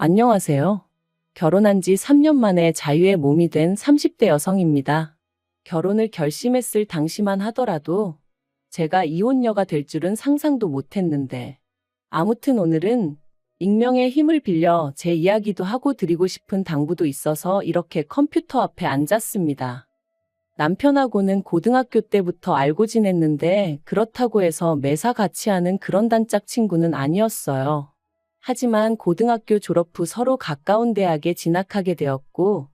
안녕하세요. 결혼한 지 3년 만에 자유의 몸이 된 30대 여성입니다. 결혼을 결심했을 당시만 하더라도 제가 이혼녀가 될 줄은 상상도 못했는데, 아무튼 오늘은 익명의 힘을 빌려 제 이야기도 하고 드리고 싶은 당부도 있어서 이렇게 컴퓨터 앞에 앉았습니다. 남편하고는 고등학교 때부터 알고 지냈는데 그렇다고 해서 매사 같이 하는 그런 단짝 친구는 아니었어요. 하지만 고등학교 졸업 후 서로 가까운 대학에 진학하게 되었고,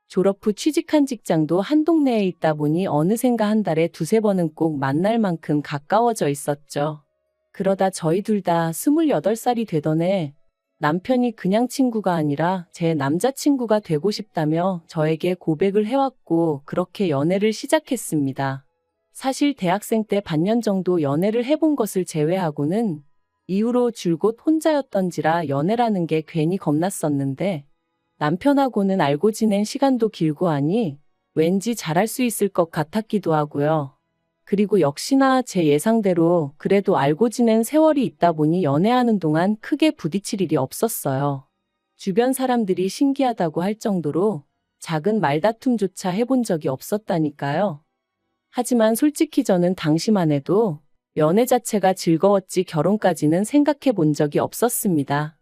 졸업 후 취직한 직장도 한 동네에 있다 보니 어느샌가 한 달에 두세 번은 꼭 만날 만큼 가까워져 있었죠. 그러다 저희 둘 다 28살이 되던 해 남편이 그냥 친구가 아니라 제 남자친구가 되고 싶다며 저에게 고백을 해왔고 그렇게 연애를 시작했습니다. 사실 대학생 때 반년 정도 연애를 해본 것을 제외하고는 이후로 줄곧 혼자였던지라 연애라는 게 괜히 겁났었는데, 남편하고는 알고 지낸 시간도 길고 하니 왠지 잘할 수 있을 것 같았기도 하고요. 그리고 역시나 제 예상대로 그래도 알고 지낸 세월이 있다 보니 연애하는 동안 크게 부딪힐 일이 없었어요. 주변 사람들이 신기하다고 할 정도로 작은 말다툼조차 해본 적이 없었다니까요. 하지만 솔직히 저는 당시만 해도 연애 자체가 즐거웠지 결혼까지는 생각해 본 적이 없었습니다.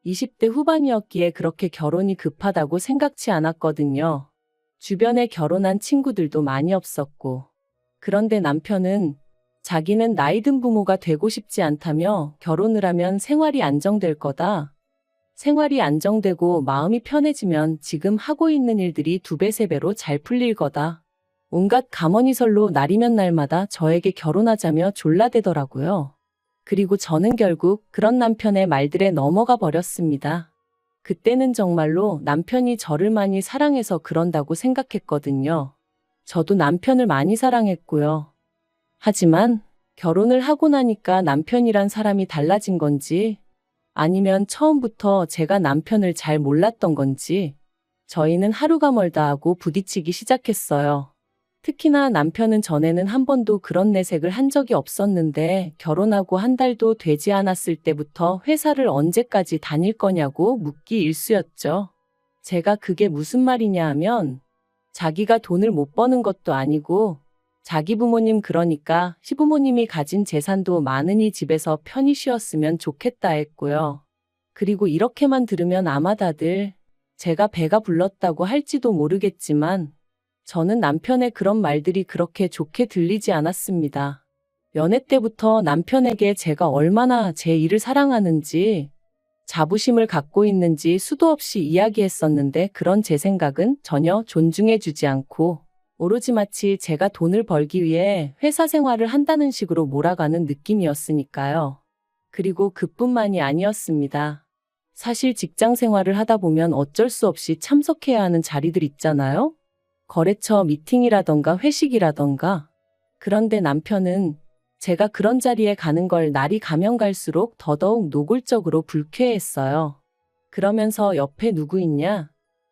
20대 후반이었기에 그렇게 결혼이 급하다고 생각치 않았거든요. 주변에 결혼한 친구들도 많이 없었고. 그런데 남편은 자기는 나이든 부모가 되고 싶지 않다며 결혼을 하면 생활이 안정될 거다. 생활이 안정되고 마음이 편해지면 지금 하고 있는 일들이 2배, 3배로 잘 풀릴 거다. 온갖 감언이설로 날이면 날마다 저에게 결혼하자며 졸라대더라고요. 그리고 저는 결국 그런 남편의 말들에 넘어가 버렸습니다. 그때는 정말로 남편이 저를 많이 사랑해서 그런다고 생각했거든요. 저도 남편을 많이 사랑했고요. 하지만 결혼을 하고 나니까 남편이란 사람이 달라진 건지, 아니면 처음부터 제가 남편을 잘 몰랐던 건지, 저희는 하루가 멀다 하고 부딪히기 시작했어요. 특히나 남편은 전에는 한 번도 그런 내색을 한 적이 없었는데 결혼하고 한 달도 되지 않았을 때부터 회사를 언제까지 다닐 거냐고 묻기 일쑤였죠. 제가 그게 무슨 말이냐 하면 자기가 돈을 못 버는 것도 아니고 자기 부모님, 그러니까 시부모님이 가진 재산도 많으니 집에서 편히 쉬었으면 좋겠다 했고요. 그리고 이렇게만 들으면 아마 다들 제가 배가 불렀다고 할지도 모르겠지만 저는 남편의 그런 말들이 그렇게 좋게 들리지 않았습니다. 연애 때부터 남편에게 제가 얼마나 제 일을 사랑하는지, 자부심을 갖고 있는지 수도 없이 이야기했었는데 그런 제 생각은 전혀 존중해주지 않고 오로지 마치 제가 돈을 벌기 위해 회사 생활을 한다는 식으로 몰아가는 느낌이었으니까요. 그리고 그뿐만이 아니었습니다. 사실 직장 생활을 하다 보면 어쩔 수 없이 참석해야 하는 자리들 있잖아요. 거래처 미팅이라던가 회식이라던가. 그런데 남편은 제가 그런 자리에 가는 걸 날이 가면 갈수록 더더욱 노골적으로 불쾌해했어요. 그러면서 옆에 누구 있냐?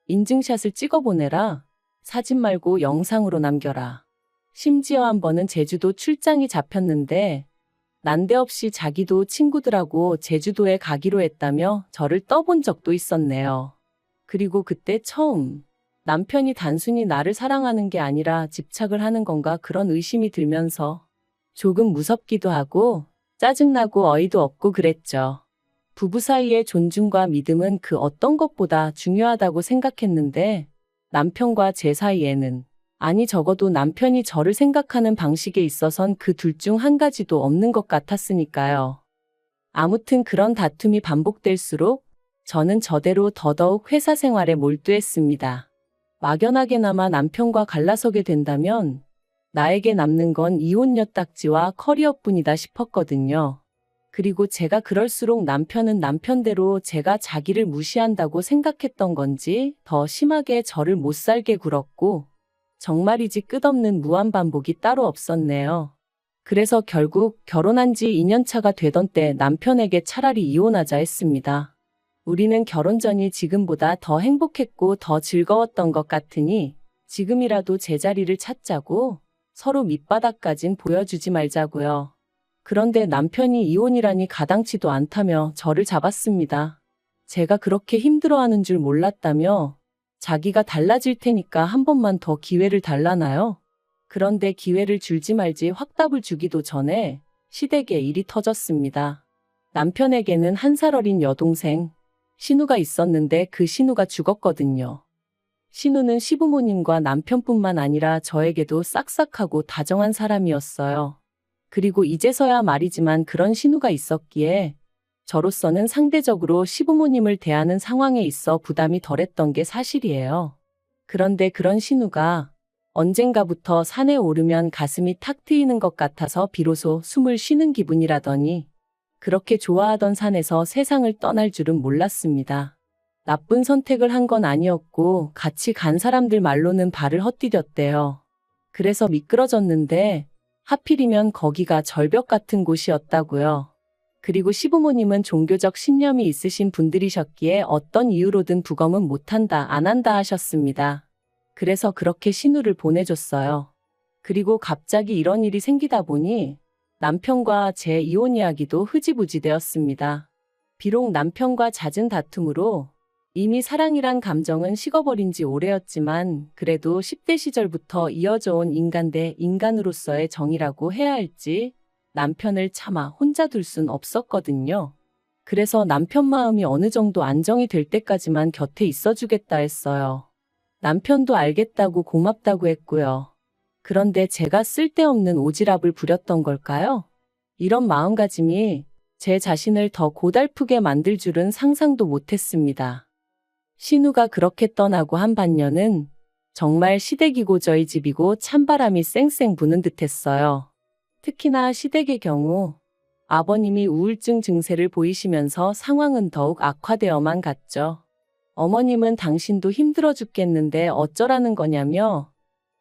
인증샷을 찍어보내라. 사진 말고 영상으로 남겨라. 심지어 한 번은 제주도 출장이 잡혔는데 난데없이 자기도 친구들하고 제주도에 가기로 했다며 저를 떠본 적도 있었네요. 그리고 그때 처음 남편이 단순히 나를 사랑하는 게 아니라 집착을 하는 건가 그런 의심이 들면서 조금 무섭기도 하고 짜증나고 어이도 없고 그랬죠. 부부 사이의 존중과 믿음은 그 어떤 것보다 중요하다고 생각했는데 남편과 제 사이에는, 아니 적어도 남편이 저를 생각하는 방식에 있어선 그 둘 중 한 가지도 없는 것 같았으니까요. 아무튼 그런 다툼이 반복될수록 저는 저대로 더더욱 회사 생활에 몰두했습니다. 막연하게나마 남편과 갈라서게 된다면 나에게 남는 건 이혼녀 딱지와 커리어뿐이다 싶었거든요. 그리고 제가 그럴수록 남편은 남편대로 제가 자기를 무시한다고 생각했던 건지 더 심하게 저를 못 살게 굴었고, 정말이지 끝없는 무한반복이 따로 없었네요. 그래서 결국 결혼한 지 2년 차가 되던 때 남편에게 차라리 이혼하자 했습니다. 우리는 결혼 전이 지금보다 더 행복했고 더 즐거웠던 것 같으니 지금이라도 제자리를 찾자고, 서로 밑바닥까진 보여주지 말자고요. 그런데 남편이 이혼이라니 가당치도 않다며 저를 잡았습니다. 제가 그렇게 힘들어하는 줄 몰랐다며 자기가 달라질 테니까 한 번만 더 기회를 달라나요? 그런데 기회를 줄지 말지 확답을 주기도 전에 시댁에 일이 터졌습니다. 남편에게는 1살 어린 여동생 신우가 있었는데 그 신우가 죽었거든요. 신우는 시부모님과 남편뿐만 아니라 저에게도 싹싹하고 다정한 사람이었어요. 그리고 이제서야 말이지만 그런 신우가 있었기에 저로서는 상대적으로 시부모님을 대하는 상황에 있어 부담이 덜했던 게 사실이에요. 그런데 그런 신우가 언젠가부터 산에 오르면 가슴이 탁 트이는 것 같아서 비로소 숨을 쉬는 기분이라더니 그렇게 좋아하던 산에서 세상을 떠날 줄은 몰랐습니다. 나쁜 선택을 한 건 아니었고 같이 간 사람들 말로는 발을 헛디뎠대요. 그래서 미끄러졌는데 하필이면 거기가 절벽 같은 곳이었다고요. 그리고 시부모님은 종교적 신념이 있으신 분들이셨기에 어떤 이유로든 부검은 못한다, 안 한다 하셨습니다. 그래서 그렇게 신우를 보내줬어요. 그리고 갑자기 이런 일이 생기다 보니 남편과 제 이혼 이야기도 흐지부지 되었습니다. 비록 남편과 잦은 다툼으로 이미 사랑이란 감정은 식어버린 지 오래였지만 그래도 10대 시절부터 이어져 온 인간 대 인간으로서의 정이라고 해야 할지 남편을 차마 혼자 둘 순 없었거든요. 그래서 남편 마음이 어느 정도 안정이 될 때까지만 곁에 있어주겠다 했어요. 남편도 알겠다고 고맙다고 했고요. 그런데 제가 쓸데없는 오지랖을 부렸던 걸까요? 이런 마음가짐이 제 자신을 더 고달프게 만들 줄은 상상도 못했습니다. 신우가 그렇게 떠나고 한 반년은 정말 시댁이고 저희 집이고 찬바람이 쌩쌩 부는 듯했어요. 특히나 시댁의 경우 아버님이 우울증 증세를 보이시면서 상황은 더욱 악화되어만 갔죠. 어머님은 당신도 힘들어 죽겠는데 어쩌라는 거냐며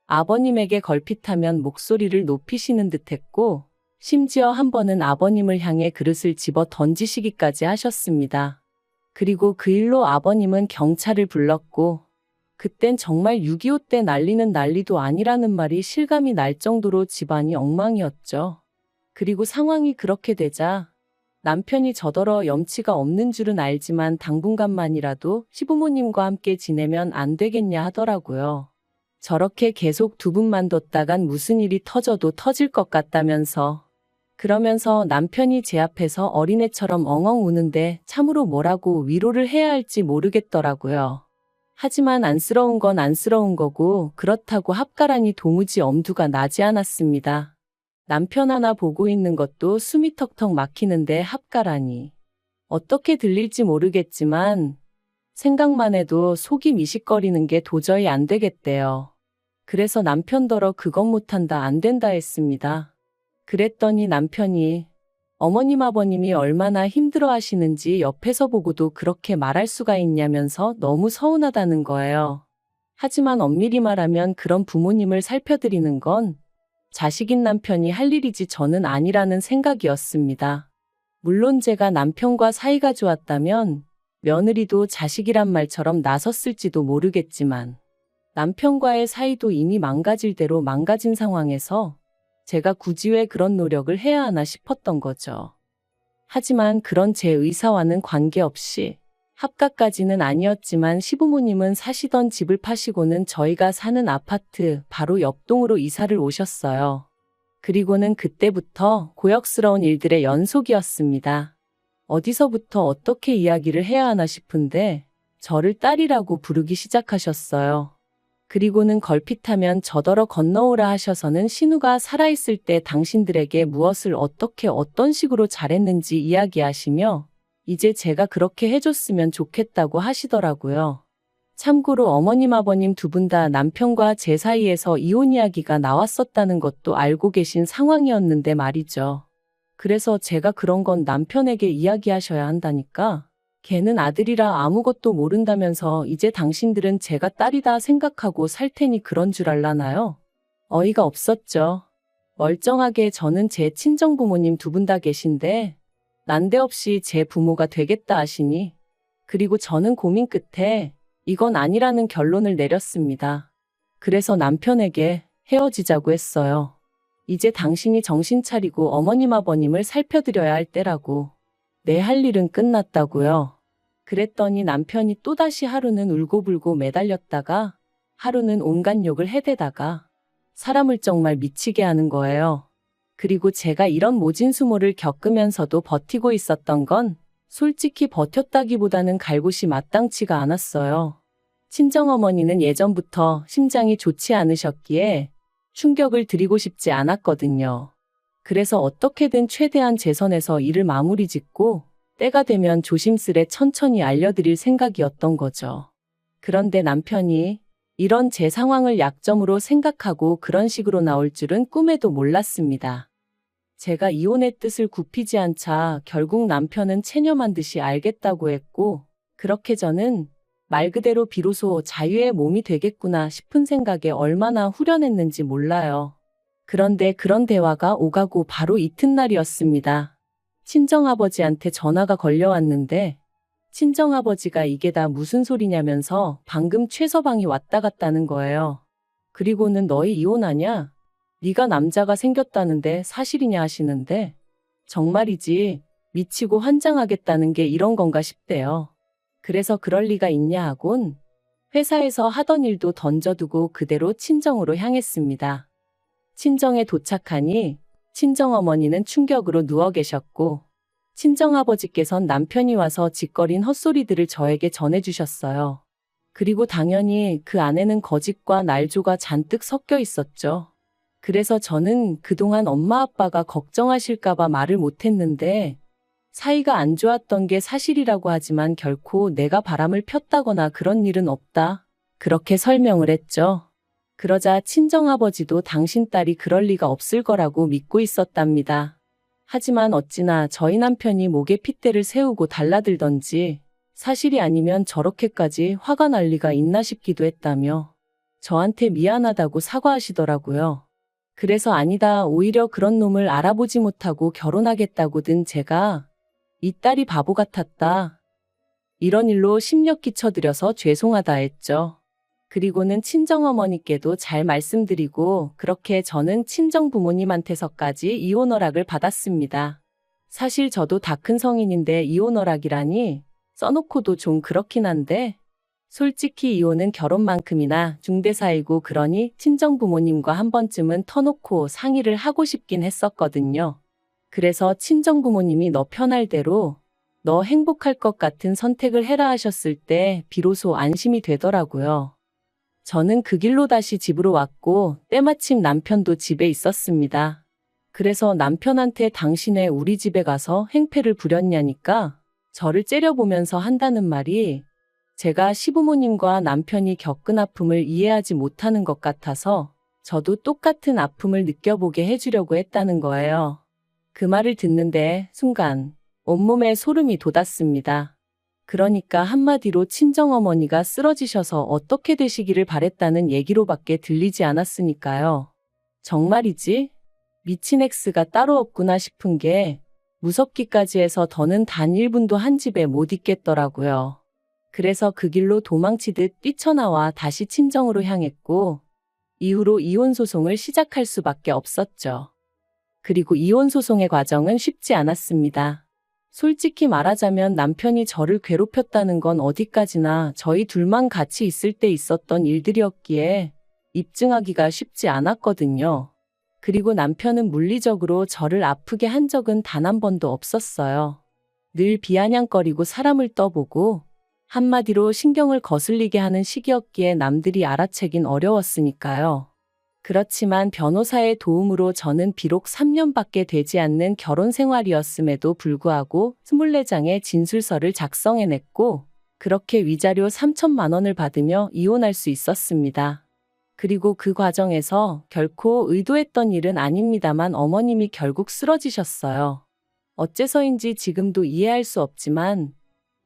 아버님에게 걸핏하면 목소리를 높이시는 듯했고 심지어 한 번은 아버님을 향해 그릇을 집어 던지시기까지 하셨습니다. 그리고 그 일로 아버님은 경찰을 불렀고 그땐 정말 6.25 때 난리는 난리도 아니라는 말이 실감이 날 정도로 집안이 엉망이었죠. 그리고 상황이 그렇게 되자 남편이 저더러 염치가 없는 줄은 알지만 당분간만이라도 시부모님과 함께 지내면 안 되겠냐 하더라고요. 저렇게 계속 두 분만 뒀다간 무슨 일이 터져도 터질 것 같다면서. 그러면서 남편이 제 앞에서 어린애처럼 엉엉 우는데 참으로 뭐라고 위로를 해야 할지 모르겠더라고요. 하지만 안쓰러운 건 안쓰러운 거고 그렇다고 합가라니 도무지 엄두가 나지 않았습니다. 남편 하나 보고 있는 것도 숨이 턱턱 막히는데 합가라니. 어떻게 들릴지 모르겠지만 생각만 해도 속이 미식거리는 게 도저히 안 되겠대요. 그래서 남편더러 그건 못한다 안 된다 했습니다. 그랬더니 남편이 어머님 아버님이 얼마나 힘들어 하시는지 옆에서 보고도 그렇게 말할 수가 있냐면서 너무 서운하다는 거예요. 하지만 엄밀히 말하면 그런 부모님을 살펴드리는 건 자식인 남편이 할 일이지 저는 아니라는 생각이었습니다. 물론 제가 남편과 사이가 좋았다면 며느리도 자식이란 말처럼 나섰을지도 모르겠지만 남편과의 사이도 이미 망가질 대로 망가진 상황에서 제가 굳이 왜 그런 노력을 해야 하나 싶었던 거죠. 하지만 그런 제 의사와는 관계없이 합가까지는 아니었지만 시부모님은 사시던 집을 파시고는 저희가 사는 아파트 바로 옆동으로 이사를 오셨어요. 그리고는 그때부터 고역스러운 일들의 연속이었습니다. 어디서부터 어떻게 이야기를 해야 하나 싶은데 저를 딸이라고 부르기 시작하셨어요. 그리고는 걸핏하면 저더러 건너오라 하셔서는 신우가 살아있을 때 당신들에게 무엇을 어떻게 어떤 식으로 잘했는지 이야기하시며 이제 제가 그렇게 해줬으면 좋겠다고 하시더라고요. 참고로 어머님 아버님 두 분 다 남편과 제 사이에서 이혼 이야기가 나왔었다는 것도 알고 계신 상황이었는데 말이죠. 그래서 제가 그런 건 남편에게 이야기하셔야 한다니까. 걔는 아들이라 아무것도 모른다면서 이제 당신들은 제가 딸이다 생각하고 살 테니 그런 줄 알라나요? 어이가 없었죠. 멀쩡하게 저는 제 친정부모님 두 분 다 계신데 난데없이 제 부모가 되겠다 하시니 그리고 저는 고민 끝에 이건 아니라는 결론을 내렸습니다. 그래서 남편에게 헤어지자고 했어요. 이제 당신이 정신 차리고 어머님 아버님을 살펴드려야 할 때라고. 내 할 일은 끝났다고요. 그랬더니 남편이 또다시 하루는 울고불고 매달렸다가 하루는 온갖 욕을 해대다가 사람을 정말 미치게 하는 거예요. 그리고 제가 이런 모진수모를 겪으면서도 버티고 있었던 건 솔직히 버텼다기보다는 갈 곳이 마땅치가 않았어요. 친정어머니는 예전부터 심장이 좋지 않으셨기에 충격을 드리고 싶지 않았거든요. 그래서 어떻게든 최대한 제 선에서 일을 마무리 짓고 때가 되면 조심스레 천천히 알려드릴 생각이었던 거죠. 그런데 남편이 이런 제 상황을 약점으로 생각하고 그런 식으로 나올 줄은 꿈에도 몰랐습니다. 제가 이혼의 뜻을 굽히지 않자 결국 남편은 체념한 듯이 알겠다고 했고, 그렇게 저는 말 그대로 비로소 자유의 몸이 되겠구나 싶은 생각에 얼마나 후련했는지 몰라요. 그런데 그런 대화가 오가고 바로 이튿날이었습니다. 친정아버지한테 전화가 걸려왔는데 친정아버지가 이게 다 무슨 소리냐면서 방금 최서방이 왔다 갔다는 거예요. 그리고는 너희 이혼하냐? 네가 남자가 생겼다는데 사실이냐 하시는데 정말이지 미치고 환장하겠다는 게 이런 건가 싶대요. 그래서 그럴 리가 있냐 하곤 회사에서 하던 일도 던져두고 그대로 친정으로 향했습니다. 친정에 도착하니 친정어머니는 충격으로 누워 계셨고 친정아버지께선 남편이 와서 짓거린 헛소리들을 저에게 전해주셨어요. 그리고 당연히 그 안에는 거짓과 날조가 잔뜩 섞여 있었죠. 그래서 저는 그동안 엄마 아빠가 걱정하실까봐 말을 못했는데 사이가 안 좋았던 게 사실이라고 하지만 결코 내가 바람을 폈다거나 그런 일은 없다. 그렇게 설명을 했죠. 그러자 친정아버지도 당신 딸이 그럴 리가 없을 거라고 믿고 있었답니다. 하지만 어찌나 저희 남편이 목에 핏대를 세우고 달라들던지 사실이 아니면 저렇게까지 화가 날 리가 있나 싶기도 했다며 저한테 미안하다고 사과하시더라고요. 그래서 아니다, 오히려 그런 놈을 알아보지 못하고 결혼하겠다고 든 제가 이 딸이 바보 같았다. 이런 일로 심력 끼쳐드려서 죄송하다 했죠. 그리고는 친정어머니께도 잘 말씀드리고 그렇게 저는 친정부모님한테서까지 이혼 허락을 받았습니다. 사실 저도 다 큰 성인인데 이혼 허락이라니 써놓고도 좀 그렇긴 한데 솔직히 이혼은 결혼만큼이나 중대사이고 그러니 친정부모님과 한 번쯤은 터놓고 상의를 하고 싶긴 했었거든요. 그래서 친정부모님이 너 편할 대로 너 행복할 것 같은 선택을 해라 하셨을 때 비로소 안심이 되더라고요. 저는 그 길로 다시 집으로 왔고 때마침 남편도 집에 있었습니다. 그래서 남편한테 당신의 우리 집에 가서 행패를 부렸냐니까 저를 째려보면서 한다는 말이 제가 시부모님과 남편이 겪은 아픔을 이해하지 못하는 것 같아서 저도 똑같은 아픔을 느껴보게 해주려고 했다는 거예요. 그 말을 듣는데 순간 온몸에 소름이 돋았습니다. 그러니까 한마디로 친정어머니가 쓰러지셔서 어떻게 되시기를 바랬다는 얘기로밖에 들리지 않았으니까요. 정말이지? 미친 X가 따로 없구나 싶은 게 무섭기까지 해서 더는 단 1분도 한 집에 못 있겠더라고요. 그래서 그 길로 도망치듯 뛰쳐나와 다시 친정으로 향했고 이후로 이혼소송을 시작할 수밖에 없었죠. 그리고 이혼소송의 과정은 쉽지 않았습니다. 솔직히 말하자면 남편이 저를 괴롭혔다는 건 어디까지나 저희 둘만 같이 있을 때 있었던 일들이었기에 입증하기가 쉽지 않았거든요. 그리고 남편은 물리적으로 저를 아프게 한 적은 단 한 번도 없었어요. 늘 비아냥거리고 사람을 떠보고 한마디로 신경을 거슬리게 하는 시기였기에 남들이 알아채긴 어려웠으니까요. 그렇지만 변호사의 도움으로 저는 비록 3년밖에 되지 않는 결혼 생활이었음에도 불구하고 24장의 진술서를 작성해냈고 그렇게 위자료 3천만 원을 받으며 이혼할 수 있었습니다. 그리고 그 과정에서 결코 의도했던 일은 아닙니다만 어머님이 결국 쓰러지셨어요. 어째서인지 지금도 이해할 수 없지만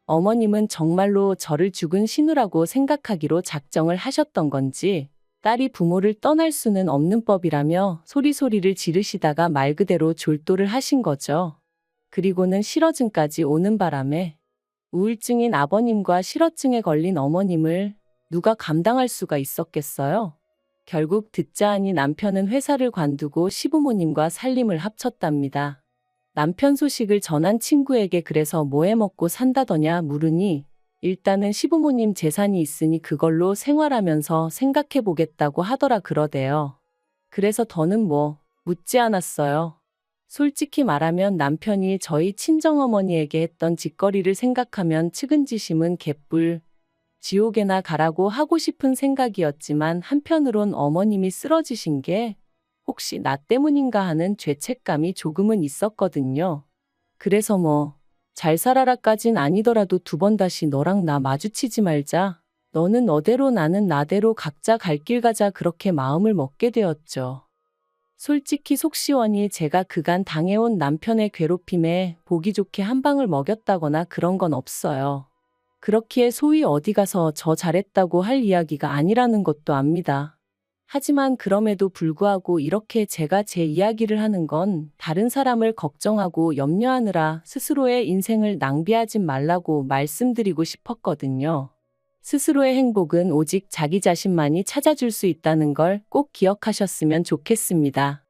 어머님은 정말로 저를 죽은 신우라고 생각하기로 작정을 하셨던 건지 딸이 부모를 떠날 수는 없는 법이라며 소리소리를 지르시다가 말 그대로 졸도를 하신 거죠. 그리고는 실어증까지 오는 바람에 우울증인 아버님과 실어증에 걸린 어머님을 누가 감당할 수가 있었겠어요? 결국 듣자 하니 남편은 회사를 관두고 시부모님과 살림을 합쳤답니다. 남편 소식을 전한 친구에게 그래서 뭐 해 먹고 산다더냐 물으니 일단은 시부모님 재산이 있으니 그걸로 생활하면서 생각해 보겠다고 하더라 그러대요. 그래서 더는 묻지 않았어요. 솔직히 말하면 남편이 저희 친정어머니에게 했던 짓거리를 생각하면 측은지심은 개뿔, 지옥에나 가라고 하고 싶은 생각이었지만 한편으론 어머님이 쓰러지신 게 혹시 나 때문인가 하는 죄책감이 조금은 있었거든요. 그래서 잘 살아라까진 아니더라도 두 번 다시 너랑 나 마주치지 말자. 너는 너대로 나는 나대로 각자 갈 길 가자 그렇게 마음을 먹게 되었죠. 솔직히 속 시원히 제가 그간 당해온 남편의 괴롭힘에 보기 좋게 한 방을 먹였다거나 그런 건 없어요. 그렇기에 소위 어디 가서 저 잘했다고 할 이야기가 아니라는 것도 압니다. 하지만 그럼에도 불구하고 이렇게 제가 제 이야기를 하는 건 다른 사람을 걱정하고 염려하느라 스스로의 인생을 낭비하지 말라고 말씀드리고 싶었거든요. 스스로의 행복은 오직 자기 자신만이 찾아줄 수 있다는 걸 꼭 기억하셨으면 좋겠습니다.